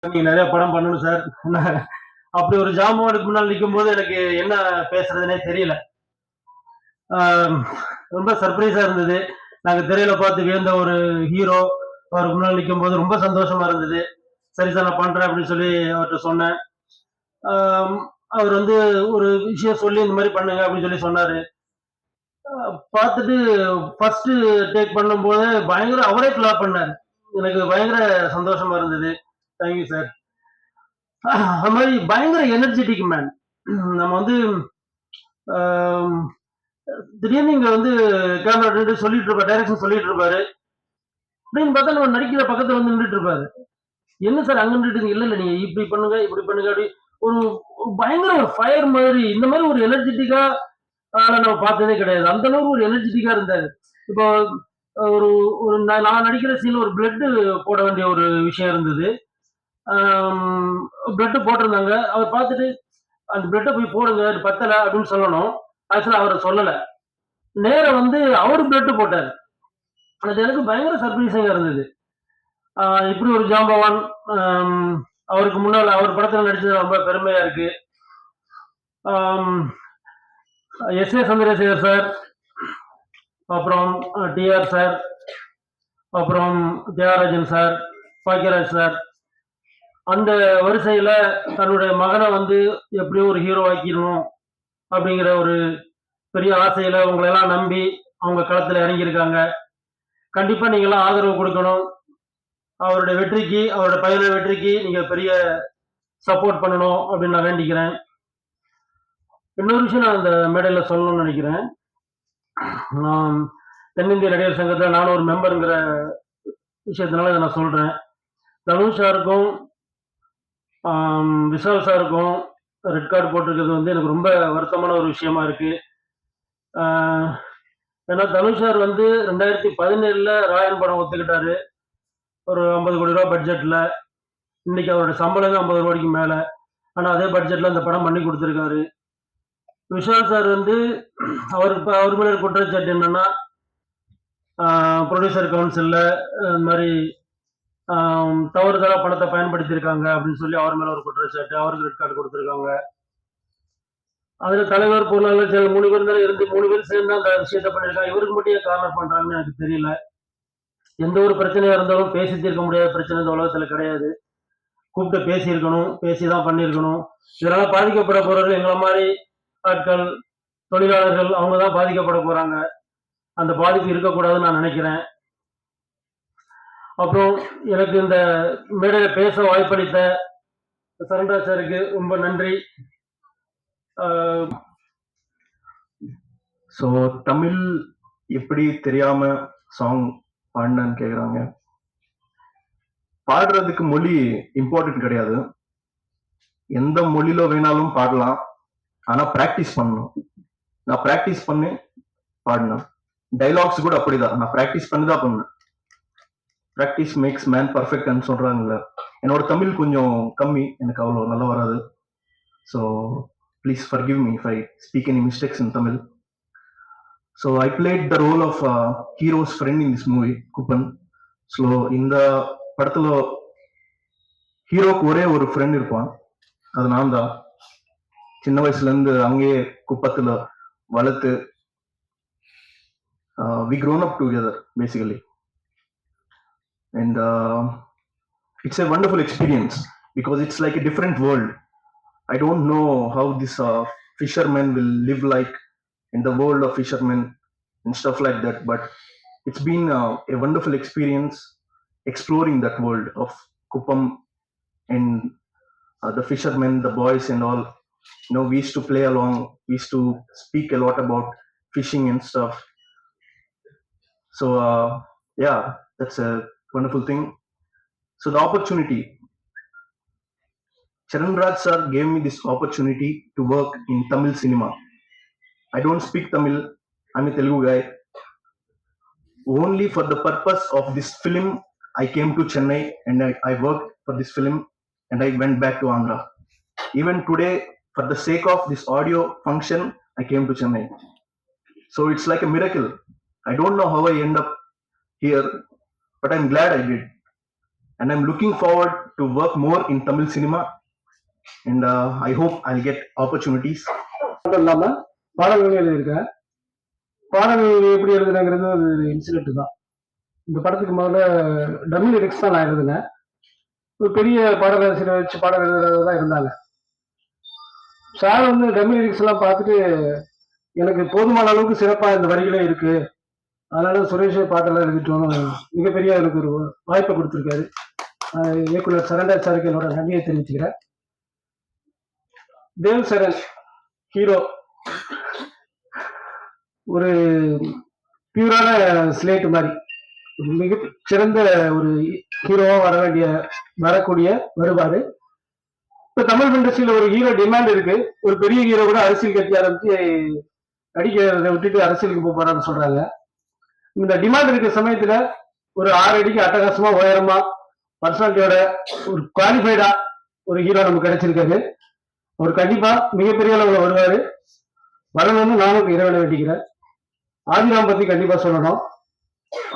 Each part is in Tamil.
நீங்க நிறைய படம் பண்ணணும் சார். அப்படி ஒரு ஜாம்பவானுக்கு முன்னால் நிக்கும்போது எனக்கு என்ன பேசுறதுன்னே தெரியல. ஆம், ரொம்ப சர்ப்ரைஸா இருந்தது. நாங்க திரையில பார்த்து வியந்த ஒரு ஹீரோ அவருக்கு முன்னால் நிக்கும்போது ரொம்ப சந்தோஷமா இருந்தது. சரி சார் நான் பண்றேன் அப்படின்னு சொல்லி அவர்ட்ட சொன்னேன். ஆம், அவர் வந்து ஒரு விஷயம் சொல்லி இந்த மாதிரி பண்ணுங்க அப்படின்னு சொல்லி சொன்னாரு. பார்த்துட்டு ஃபர்ஸ்ட் டேக் பண்ணும்போது பயங்கர அவரே கிளாப் பண்ணாரு. எனக்கு பயங்கர சந்தோஷமா இருந்தது. Thank you sir. அது மாதிரி பயங்கர எனர்ஜெட்டிக் மேன். நம்ம வந்து ஆம், திடீர்னு இங்க வந்து கேமரா நின்று சொல்லிட்டு இருப்பாரு, டைரக்ஷன் சொல்லிட்டு இருப்பாரு. அப்படின்னு பார்த்தா நம்ம நடிக்கிற பக்கத்துல வந்து நின்றுட்டு இருப்பாரு. என்ன சார் அங்க நின்றுட்டு இல்ல இல்ல நீங்க இப்படி பண்ணுங்க இப்படி பண்ணுங்க அப்படி ஒரு ஒரு பயங்கர ஒரு ஃபயர் மாதிரி இந்த மாதிரி ஒரு எனர்ஜெட்டிக்கா நம்ம பார்த்ததே கிடையாது. அந்த அளவுக்கு ஒரு எனர்ஜெட்டிக்கா இருந்தாரு. இப்போ ஒரு ஒரு நான் நடிக்கிற சீன்ல ஒரு பிளட் போட வேண்டிய ஒரு விஷயம் இருந்தது. பிளட் போட்டிருந்தாங்க. அவர் பார்த்துட்டு அந்த பிளட்ட போய் போடுங்க அது பத்தல அப்படின்னு சொல்லணும். ஆக்சுவலா அவரை சொல்லல. நேரா வந்து அவரு பிளட் போட்டாரு. அது எனக்கு பயங்கர சர்ப்ரைசிங்கா இருந்தது. இப்படி ஒரு ஜாம்பவான் ஆம், அவருக்கு முன்னால அவர் படத்துல நடிச்சது ரொம்ப பெருமையா இருக்கு. எஸ் ஏ சந்திரசேகர் சார், அப்புறம் டிஆர் சார், அப்புறம் தியாகராஜன் சார், பாக்கியராஜ் சார், அந்த வரிசையில தன்னுடைய மகனை வந்து எப்படியும் ஒரு ஹீரோ ஆக்கிடணும் அப்படிங்கிற ஒரு பெரிய ஆசையில உங்களை எல்லாம் நம்பி அவங்க களத்துல இறங்கியிருக்காங்க. கண்டிப்பா நீங்க எல்லாம் ஆதரவு கொடுக்கணும். அவருடைய வெற்றிக்கு அவருடைய பையனுடைய வெற்றிக்கு நீங்க பெரிய சப்போர்ட் பண்ணணும் அப்படின்னு நான் வேண்டிக்கிறேன். இன்னொரு விஷயம் நான் இந்த மேடையில சொல்லணும்னு நினைக்கிறேன். நான் தென்னிந்திய நடிகர் சங்கத்துல நானும் ஒரு மெம்பருங்கிற விஷயத்தினால இதை நான் சொல்றேன். தனுஷ் சாருக்கும் விஷால் சாருக்கும் ரெட் கார்டு போட்டிருக்கிறது வந்து எனக்கு ரொம்ப வருத்தமான ஒரு விஷயமா இருக்கு. ஆஹ் ஏன்னா தனுஷ் சார் வந்து 2017 ராயன் படம் ஒத்துக்கிட்டாரு. ஒரு 50 கோடி ரூபாய் பட்ஜெட்ல. இன்னைக்கு அவரோட சம்பளமே 50 கோடிக்கு மேல. ஆனா அதே பட்ஜெட்ல அந்த படம் பண்ணி கொடுத்திருக்காரு. விஷால் சார் வந்து அவருக்கு அவர் மேல குற்றச்சாட்டு என்னன்னா ப்ரொடியூசர் கவுன்சில்ல இந்த மாதிரி தவறுதலா பணத்தை பயன்படுத்தியிருக்காங்க அப்படின்னு சொல்லி அவர் மேல ஒரு குற்றச்சாட்டு. அவருக்கு ரெட் கார்டு கொடுத்திருக்காங்க. அதுல தலைவர் பொருளாளர் சில 3 பேர் தானே இருந்து 3 பேர் சேர்ந்து அந்த விஷயத்த பண்ணிருக்காங்க. இவருக்கு மட்டும் ஏன் கார்னர் பண்றாங்கன்னு எனக்கு தெரியல. எந்த ஒரு பிரச்சனையா இருந்தாலும் பேசி தீர்க்க முடியாத பிரச்சனை இந்த உலகத்துல கிடையாது. கூப்பிட்டு பேசியிருக்கணும், பேசிதான் பண்ணியிருக்கணும். இதனால பாதிக்கப்பட போறது எங்களை மாதிரி ஆட்கள், தொழிலாளர்கள் அவங்க தான் பாதிக்கப்பட போறாங்க. அந்த பாதிப்பு இருக்கக்கூடாதுன்னு நான் நினைக்கிறேன். அப்புறம் எனக்கு இந்த மேடையில பேச வாய்ப்பளித்த சரண்ராஜ் சாருக்கு ரொம்ப நன்றி. ஸோ தமிழ் எப்படி தெரியாம சாங் பாடினேன்னு கேக்குறாங்க. பாடுறதுக்கு மொழி இம்பார்ட்டன்ட் கிடையாது. எந்த மொழியில வேணாலும் பாடலாம். ஆனா பிராக்டிஸ் பண்ணணும். நான் பிராக்டிஸ் பண்ணி பாடினேன். டைலாக்ஸ் கூட அப்படிதான். நான் பிராக்டிஸ் பண்ணி தான் பண்ணேன். பிராக்டிஸ் மேக்ஸ் மேன் பர்ஃபெக்ட்னு சொல்றாங்கல்ல. என்னோட தமிழ் கொஞ்சம் கம்மி. எனக்கு அவ்வளோ நல்லா வராது. So please forgive me if I speak any mistakes in Tamil. So I played the role of hero's friend in this movie, Kupan. So இந்த படத்துல ஹீரோக்கு ஒரே ஒரு ஃப்ரெண்ட் இருப்பான். அது நான் தான். சின்ன வயசுல இருந்து அங்கேயே குப்பத்துல வளர்த்து we grown up together basically, and it's a wonderful experience because it's like a different world. I don't know how this fishermen will live like in the world of fishermen and stuff like that, but it's been a wonderful experience exploring that world of Kupam and the fishermen, the boys and all. You know, we used to play along, we used to speak a lot about fishing and stuff. So yeah, that's a wonderful thing. So the opportunity, Charan Raj sir gave me this opportunity to work in Tamil cinema. I don't speak Tamil, I'm a Telugu guy. Only for the purpose of this film I came to Chennai and I worked for this film and I went back to Andhra. Even today, for the sake of this audio function, I came to Chennai. So it's like a miracle. I don't know how I end up here, but I'm glad I did. and I'm looking forward to work more in Tamil cinema, and I hope I'll get opportunities. மட்டும் இல்லாம பாடல்கள் எழுதியிருக்கேன். பாடல்கள் எப்படி எழுதுனேங்கிறது ஒரு இன்சிடென்ட் தான். இந்த படத்துக்கு முதல்ல டம்மி லிரிக்ஸ் தான் நான் எழுதினேன். ஒரு பெரிய பாடலாசிரியரை வச்சு பாடல் எழுதுறதா தான் இருந்தாங்க. சார் வந்து டம்மி லிரிக்ஸ் எல்லாம் பார்த்துட்டு எனக்கு போதுமான அளவுக்கு சிறப்பா இந்த வரிகளே இருக்கு, அதனால சுரேஷ் பாட்டெல்லாம் எழுதிட்டோம், மிகப்பெரிய எனக்கு ஒரு வாய்ப்பை கொடுத்துருக்காரு. இயக்குனர் சரண்டர் சாருக்கு என்னோட நன்றியை தெரிவிச்சுக்கிறேன். தேவ் சரண் ஹீரோ ஒரு பியூரான ஸ்லேட் மாதிரி ஒரு மிக சிறந்த ஒரு ஹீரோவா வரக்கூடிய வருவாரு. இப்ப தமிழ் இண்டஸ்ட்ரியில ஒரு ஹீரோ டிமாண்ட் இருக்கு. ஒரு பெரிய ஹீரோ கூட அரசியல் கட்சி ஆரம்பிச்சு நடிக்கிறத விட்டுட்டு அரசியலுக்கு போறான்னு சொல்றாங்க. இந்த டிமாண்ட் இருக்கிற சமயத்துல ஒரு 6 அடிக்கு அட்டகாசமா உயரமா பர்சனாலிட்டியோட ஒரு குவாலிஃபைடா ஒரு ஹீரோ நமக்கு கிடைச்சிருக்காரு. அவர் கண்டிப்பா மிகப்பெரிய அளவுல வருவாரு. வரணும்னு நானும் இறைவனை வேண்டிக்கிறேன். ஆதிராம் பத்தி கண்டிப்பா சொல்லணும்.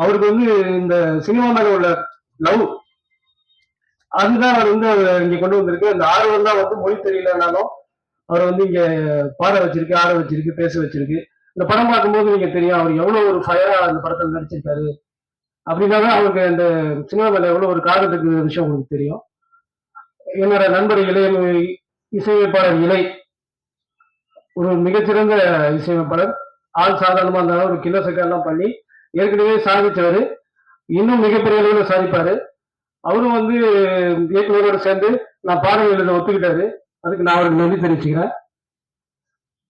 அவருக்கு வந்து இந்த சினிமா மேல உள்ள லவ் அதுதான் அவர் வந்து இங்க கொண்டு வந்திருக்கு. அந்த ஆர்வம் தான் வந்து மொழி தெரியலனாலும் அவரை வந்து இங்க பாட வச்சிருக்கு, ஆட வச்சிருக்கு, பேச வச்சிருக்கு. இந்த படம் பார்க்கும்போது நீங்க தெரியும் அவர் எவ்வளவு ஒரு ஃபயரா அந்த படத்துல நடிச்சிருக்காரு. அப்படின்னாதான் அவருக்கு அந்த சினிமா மேல எவ்வளவு ஒரு காதல் இருக்கிற விஷயம் உங்களுக்கு தெரியும். என்னோட நண்பர் இசையமைப்பாளர் இலை ஒரு மிகச்சிறந்த இசையமைப்பாளர். ஆள் சாதாரணமா இருந்தாலும் ஒரு கிலோ சக்கெல்லாம் பண்ணி ஏற்கனவே சாதிச்சவரு, இன்னும் மிகப்பெரிய அளவில் சாதிப்பாரு. அவரும் வந்து இயக்குநரோட சேர்ந்து நான் பாடல் எழுத ஒத்துக்கிட்டாரு. அதுக்கு நான் அவருக்கு நன்றி தெரிவிச்சுக்கிறேன்.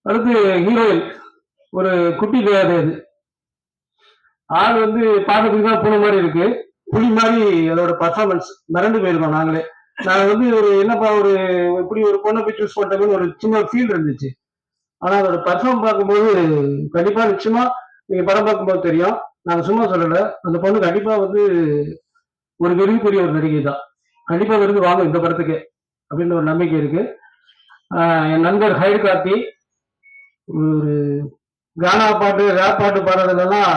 அடுத்து ஹீரோயின் ஒரு குட்டி கிடையாது. அது ஆள் வந்து பார்க்கறதுக்கு தான் பூனை மாதிரி இருக்கு, புலி மாதிரி அதோட பர்ஃபார்மன்ஸ் மிரண்டு போயிருக்கோம் நாங்களே. நாங்க வந்து ஒரு என்னப்பா ஒரு இப்படி ஒரு பொண்ணை போய் சூஸ் பண்ணிட்டோம்னு ஒரு சின்ன ஃபீல் இருந்துச்சு. ஆனா அதோட பர்ஃபார்ம் பார்க்கும்போது கண்டிப்பா நிச்சயமா நீங்க படம் பார்க்கும்போது தெரியும். நாங்க சும்மா சொல்லல, அந்த பொண்ணு கண்டிப்பா வந்து ஒரு விருதுக்குரிய ஒரு நடிகை தான். கண்டிப்பா விருது வாங்கும் இந்த படத்துக்கு அப்படின்னு ஒரு நம்பிக்கை இருக்கு. என் நண்பர் ஹைடு கார்த்தி ஒரு கானா பாட்டு ரேப் பாட்டு பாடுறதுலாம்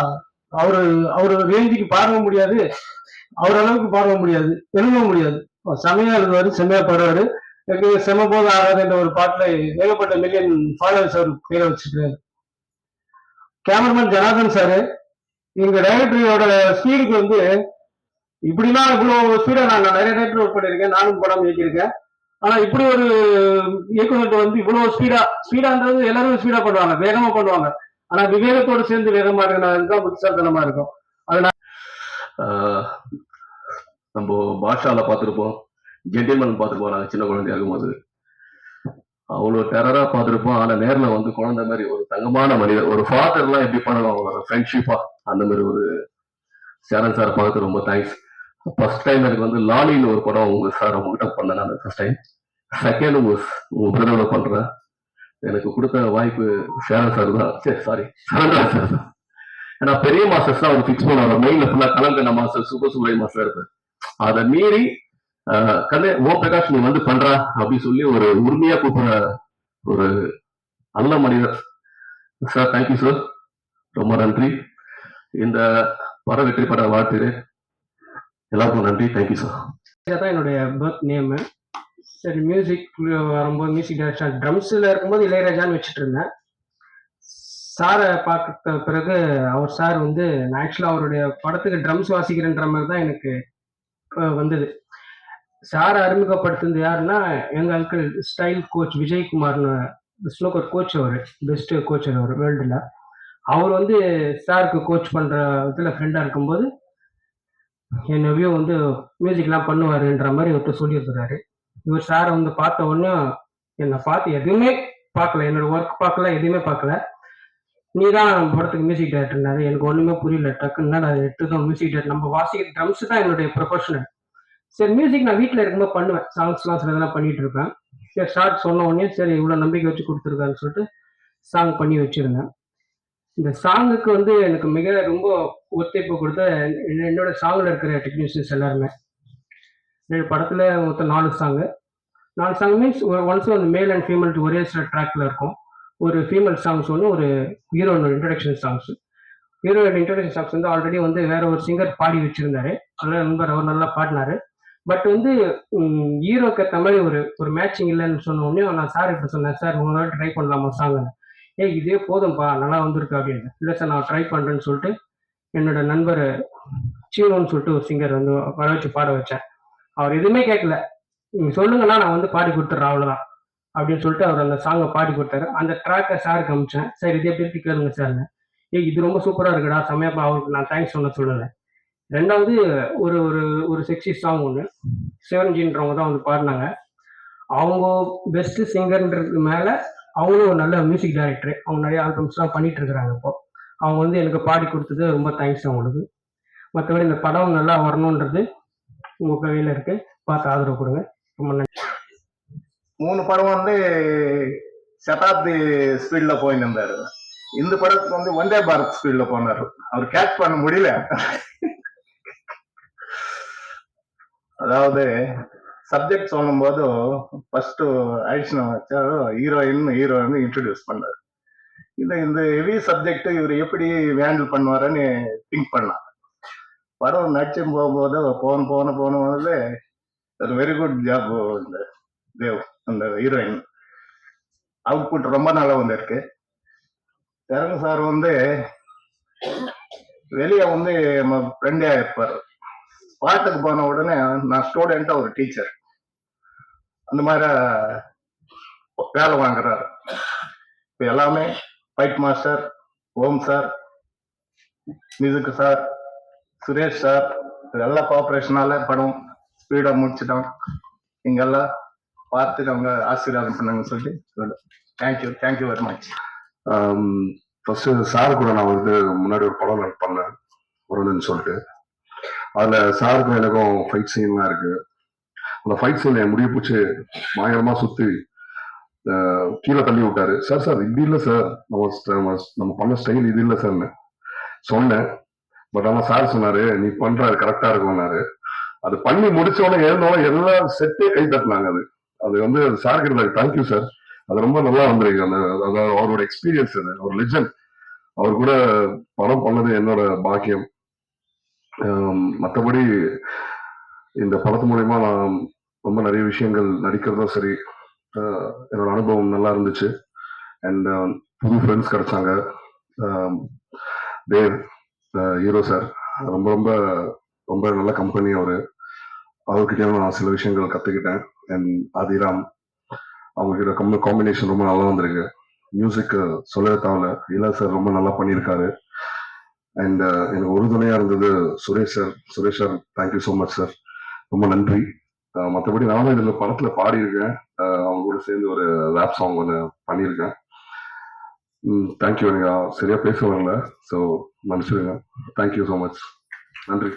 அவரு அவரு ரேஞ்சுக்கு பாடவும் முடியாது, அவர் அளவுக்கு பாடவும் முடியாது, எழுதவும் முடியாது. செமையா எழுதுவாரு, செம்மையா பாடுவாரு. எனக்கு செம போது ஆகாது என்ற ஒரு பாட்டுல ஏகப்பட்ட மில்லியன் ஃபாலோவர்ஸ் அவர் பேரை வச்சிருக்காரு. கேமராமேன் ஜனார்தன் சாரு எங்க டைரக்டரோட ஸ்பீடுக்கு வந்து இப்படிலாம் இவ்வளவு ஸ்பீடா நான் நிறைய டைரக்டர் ஒர்க் பண்ணிருக்கேன், நானும் படம் இயக்கியிருக்கேன். ஆனா இப்படி ஒரு இயக்குநர்கிட்ட வந்து இவ்வளவு ஸ்பீடான்றது எல்லாரும் ஸ்பீடா பண்ணுவாங்க, வேகமா பண்ணுவாங்க. ஆனா விவேகத்தோடு சேர்ந்து வேகமா இருக்கிறதுதான் புத்திசாலித்தனமா இருக்கும். அதனால நம்ம பாஷால பார்த்துருப்போம், ஜென்டில்மேன் பார்த்துருப்போம். நாங்கள் சின்ன குழந்தையா இருக்கும்போது அவ்வளோ டெரரா பார்த்துருப்போம். ஆனா நேரில் வந்து குழந்தை மாதிரி ஒரு தங்கமான மனிதர், ஒரு ஃபாதர்லாம் எப்படி பண்ணணும் அவங்களோட ஃப்ரெண்ட்ஷிப்பா அந்த மாதிரி ஒரு சேரன் சார் பார்த்து ரொம்ப தேங்க்ஸ். ஃபர்ஸ்ட் டைம் எனக்கு வந்து லாலின்னு ஒரு படம் உங்க சார் உங்ககிட்ட பண்ணேன் நான் ஃபர்ஸ்ட் டைம். செகண்ட் உங்க பிரதரோட பண்றேன். எனக்கு கொடுத்த வாய்ப்பு சேரன் சார் தான், சரி சாரி சரண்ராஜ் சார் தான். ஏன்னா பெரிய மாஸ்டர்ஸ் தான் அவர் ஃபிக்ஸ் பண்ணுவாங்க. மெயின்ல ஃபுல்லா கலங்கண்ண மாஸ்டர், சூப்பர் சுப்ரமணிய மாஸ்டர் இருப்பார். அதை மீறி கண்ணே ஓ பிரகாஷ் நீ வந்து பண்றா அப்படின்னு சொல்லி ஒரு உரிமையா கூப்பிடுற ஒரு நல்ல மனிதர் சார். தேங்க்யூ சார், ரொம்ப நன்றி. இந்த பட வெற்றி பட வாழ்த்து எல்லாருக்கும் நன்றி. Thank you sir. இதான் என்னுடைய பர்த் நேமு. சரி, மியூசிக் வரும்போது மியூசிக் டைரக்ஷன் ட்ரம்ஸில் இருக்கும்போது இளையராஜான்னு வச்சுட்டு இருந்தேன். சாரை பார்த்த பிறகு அவர் சார் வந்து நான் ஆக்சுவலாக அவருடைய படத்துக்கு ட்ரம்ஸ் வாசிக்கிறேன்ற மாதிரி தான் எனக்கு வந்தது. சாரை அறிமுகப்படுத்துனது யாருன்னா எங்கள் அங்கிள் ஸ்டைல் கோச் விஜயகுமார்னு ஸ்னோக்கர் கோச், அவர் பெஸ்ட் கோச்சர் அவர் வேர்ல்டில். அவர் வந்து சாருக்கு கோச் பண்ணுற இதில் ஃப்ரெண்டாக இருக்கும்போது என் வியூ வந்து மியூசிக்லாம் பண்ணுவாருன்ற மாதிரி ஒருத்தர் சொல்லியிருக்கிறாரு. இவர் சாரை வந்து பார்த்த உடனே என்னை பார்த்து எதுவுமே பார்க்கல, என்னோட ஒர்க் பார்க்கல, எதுவுமே பார்க்கல. நீ தான் படத்துக்கு மியூசிக் டைரக்டர்னாரு. எனக்கு ஒன்றுமே புரியல. டக்குன்னா நான் எடுத்துதான் மியூசிக் டைரக்டர், நம்ம வாசிக்கிற ட்ரம்ஸ் தான் என்னுடைய ப்ரொஃபஷனல். சரி, மியூசிக் நான் வீட்டில் இருக்கும்போது பண்ணுவேன், சாங்ஸ்லாம் சில இதெல்லாம் பண்ணிட்டு இருப்பேன். சரி, ஸ்டார்ட் சொன்ன உடனே சரி இவ்வளோ நம்பிக்கை வச்சு கொடுத்துருக்காருன்னு சொல்லிட்டு சாங் பண்ணி வச்சிருந்தேன். இந்த சாங்குக்கு வந்து எனக்கு மிக ரொம்ப ஒத்துழைப்பு கொடுத்த என்னோட சாங்கில் இருக்கிற டெக்னீஷியன்ஸ் எல்லாருமே. படத்தில் மொத்தம் 4 சாங் மீன்ஸ் ஒன்ஸ் வந்து மேல் அண்ட் ஃபீமேல் ஒரே சில ட்ராக்ல இருக்கும். ஒரு ஃபீமேல் சாங்ஸ் ஒன்று, ஒரு ஹீரோனோட இன்ட்ரடக்ஷன் சாங்ஸ். ஹீரோட இன்ட்ரடக்ஷன் சாங்ஸ் வந்து ஆல்ரெடி வந்து வேற ஒரு சிங்கர் பாடி வச்சிருந்தாரு. அதனால நண்பர் அவர் நல்லா பாடினாரு. பட் வந்து ஹீரோக்கு ஏற்ற மாதிரி ஒரு மேட்சிங் இல்லைன்னு சொன்ன உடனே நான் சார் இப்படி சொன்னேன், சார் ஒரு நாள் ட்ரை பண்ணலாமா சாங்? ஏய் இதே போதும்ப்பா நல்லா வந்திருக்கு அப்படின்னு. இல்லை சார் நான் ட்ரை பண்ணுறேன்னு சொல்லிட்டு என்னோட நண்பர் சீனோன்னு சொல்லிட்டு ஒரு சிங்கர் வந்து வர வச்சு பாட வச்சேன். அவர் எதுவுமே கேட்கல, நீங்க சொல்லுங்கன்னா நான் வந்து பாடி கொடுத்துட்றேன் அவ்வளோதான் அப்படின்னு சொல்லிட்டு அவர் அந்த சாங்கை பாடி கொடுத்தாரு. அந்த ட்ராக்கை சாருக்கு அமிச்சேன், சார் இதே எப்படி கேளுங்க சார்னு. ஏய் இது ரொம்ப சூப்பராக இருக்குடா செம்மையாப்பா, அவருக்கு நான் தேங்க்ஸ் சொல்லலை. ரெண்டாவது ஒரு ஒரு ஒரு செக்ஸி சாங் ஒன்று சிவன்ஜின்றவங்க தான் வந்து பாடினாங்க. அவங்க பெஸ்ட் சிங்கர்ன்றது மேலே அவங்களும் ஒரு நல்ல மியூசிக் டைரக்டர், அவங்க நிறைய ஆல்பம்ஸ்லாம் பண்ணிட்டு இருக்கிறாங்க இப்போ. அவங்க வந்து எனக்கு பாடி கொடுத்தது ரொம்ப தேங்க்ஸ் அவங்களுக்கு. மற்றபடி இந்த படம் நல்லா வரணுன்றது உங்கள் கையில் இருக்கு, பார்த்து ஆதரவு கொடுங்க. ரொம்ப நன்றி. 3 படம் வந்து சதாப்தி ஸ்பீட்ல போயின்னு இருந்தாரு. இந்த படத்துக்கு வந்து வந்தே பாரத் ஸ்பீட்ல போனாரு. அவர் கேட்ச் பண்ண முடியல. அதாவது சப்ஜெக்ட் சொல்லும் போது ஃபர்ஸ்ட் ஆக்ஷன் வச்சா ஹீரோயின் இன்ட்ரடியூஸ் பண்ணாரு. இந்த ஹெவி சப்ஜெக்ட் இவர் எப்படி ஹேண்டில் பண்ணுவாருன்னு திங்க் பண்ணலாம். படம் நடிச்சு போகும்போது போனது வெரி குட் ஜாப். இந்த தேவ் அந்த ஹீரோயின் அவுட்புட் ரொம்ப நல்லா வந்திருக்கு. திறன் சார் வந்து வெளியே வந்து நம்ம ஃப்ரெண்டே இருப்பார். பாட்டுக்கு போன உடனே நான் ஸ்டூடெண்டா ஒரு டீச்சர் அந்த மாதிரி வேலை வாங்குறாரு. இப்போ எல்லாமே fight master, Om sir, music sir, Suresh sir இதெல்லாம் கோஆப்ரேஷனால படம் ஸ்பீடா முடிச்சிட்டோம். நீங்கெல்லாம் பார்த்து அவங்க ஆசீர்வாதம் பண்ணாங்கன்னு சொல்லி thank you very much. First sir கூட நான் வந்து முன்னாடி ஒரு படம் பண்ணேன் வருணுன்னு சொல்லிட்டு. அதுல சாருக்கும் எனக்கும் ஃபைட் சீன்லாம் இருக்கு. அந்த ஃபைட் சீன் என் முடிய பிடிச்சி பயங்கரமா சுத்தி கீழே தள்ளி விட்டாரு. சார் இது இல்லை சார், நம்ம பண்ண ஸ்டைல் இது இல்லை சார்னு சொன்னேன். பட் ஆனா சார் சொன்னாரு நீ பண்ற கரெக்டா இருக்கும்னாரு. அது பண்ணி முடிச்சோடனே எழுந்தோட எல்லாம் செட்டே கை தட்டினாங்க. அது வந்து சார் கிட்ட தேங்க்யூ சார், அது ரொம்ப நல்லா வந்திருக்கு. அந்த அவரோட எக்ஸ்பீரியன்ஸ், அது ஒரு லெஜண்ட். அவர் கூட படம் பண்ணது என்னோட பாக்கியம். மற்றபடி இந்த படத்து மூலயமா நான் ரொம்ப நிறைய விஷயங்கள் நடிக்கிறதும் சரி, என்னோட அனுபவம் நல்லா இருந்துச்சு. அண்ட் புது ஃப்ரெண்ட்ஸ் கிடைச்சாங்க. தேவ் ஹீரோ சார் ரொம்ப ரொம்ப ரொம்ப நல்ல கம்பெனி. அவர்கிட்டயும் நான் சில விஷயங்கள் கற்றுக்கிட்டேன். அண்ட் ஆதிராம் அவங்ககிட்ட காம்பினேஷன் ரொம்ப நல்லா வந்திருக்கு. மியூசிக் சொல்லவே தேவையில்ல, இலா சார் ரொம்ப நல்லா பண்ணியிருக்காரு. அண்ட் எனக்கு உறுதுணையா இருந்தது Suresh sir thank you so much sir, ரொம்ப நன்றி. மற்றபடி நானும் இந்த படத்துல பாடியிருக்கேன். அவங்க கூட சேர்ந்து ஒரு ரேப் சாங் ஒன்று பண்ணியிருக்கேன். தேங்க்யூ. எனக்கு சரியா பேச வரல, ஸோ மன்னிச்சிடுங்க. தேங்க்யூ ஸோ மச், நன்றி.